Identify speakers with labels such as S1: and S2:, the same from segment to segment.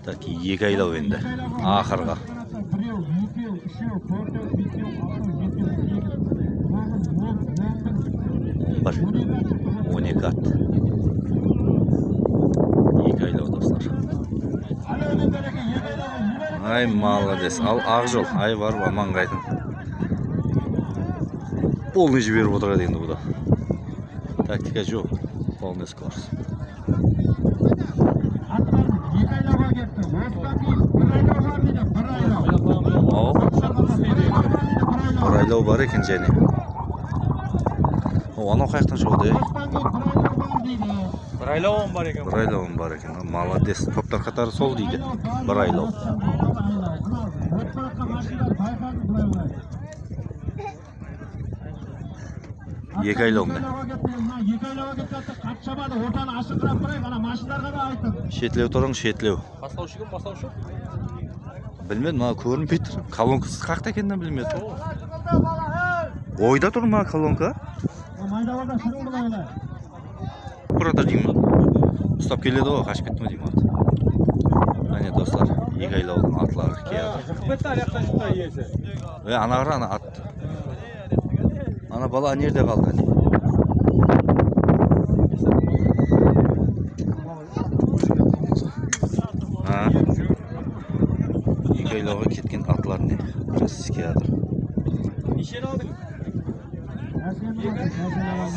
S1: Так, 2 айлау енді ақырға. Бір 12 ат. 2 айлау достар. Ай, молодец. Ал ақжол. Ай бар, аман қайтын. Полный жіберіп отырады енді бұда. Тактика жоқ. Полный скорость. Бір айлау бар екен және. Анау қаяқтан шығады?
S2: Бір айлауым бар екен.
S1: Бір айлауым бар екен. Молодец. Топтар қатары сол дейді. Бір айлау. Екі айлау ме? Шетлеу тұрың, шетлеу.
S2: Бастаушы кім, бастаушы?
S1: Білмедім, мына көрінбей тұр. Колонкасы қақта екенін білмедім. Ойда тұр ма колонка? Burada деймін. Ұстап келеді ғой, қашып кетті ме деймін. Әне достар, 2 айлаудың атлары келді.
S2: Бітті аяқтан жұтта иесі.
S1: Ана қара, ана ат. Ана бала нерде қалды? 2 айлауға кеткен атлар не? Біраз келді.
S2: Нешені алдың?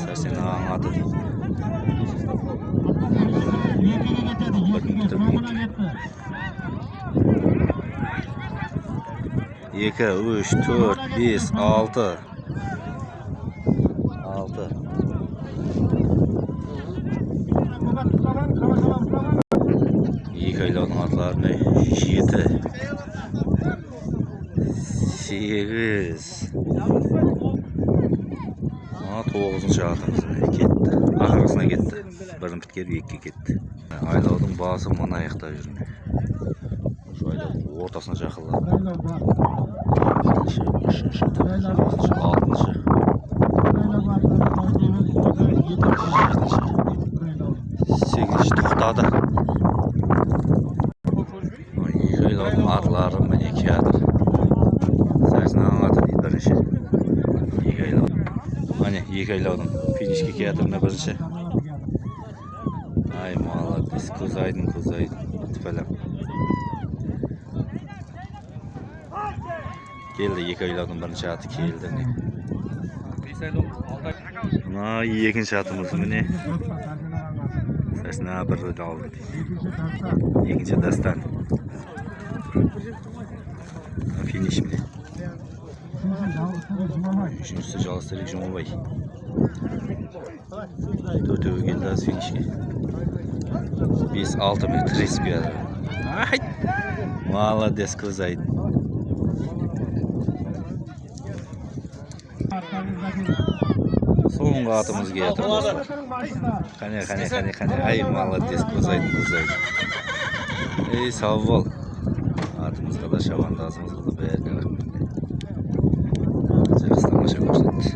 S1: Сәрсен ағаң аты дейді. 2, 3, 4, 5, 6. 6. Екі айлаудың атларына 7. 8. 9-шы атымыз кетті. Ақырғысына кетті. Бірін біткер 2-ге кетті. Айлаудың басы мұны аяқта жүріне. Şu айлаудың ортасына жақылады. 3-ші, 6-шы. 8-ші тоқтады. Екі айлаудың атлары міне келді. Сәрсен ағаң аты дейді бірінші. 2 айлаудың. Міне 2 айлаудың финишке келді міне бірінші. Ай, молодец, көз айдын. Тіпәлім. Келді, 2 айлаудың бірінші аты келді. Мына 2-ші атымыз міне. Сәрсен аға бір алды. 2-ші дастан. Финиш міне. 3-ші жалыстырық жұмабай. 4-ге келді аз финишке. 5-6 метр респиады. Ай! Молодец, көз айдын. Соңғы атымыз келді. Қане. Ай, молодец, көз айдын. Ей, сау бол. Атымызға да, шабандасымызға да бәріне рахмет. Жақсы тамаша көрсетті.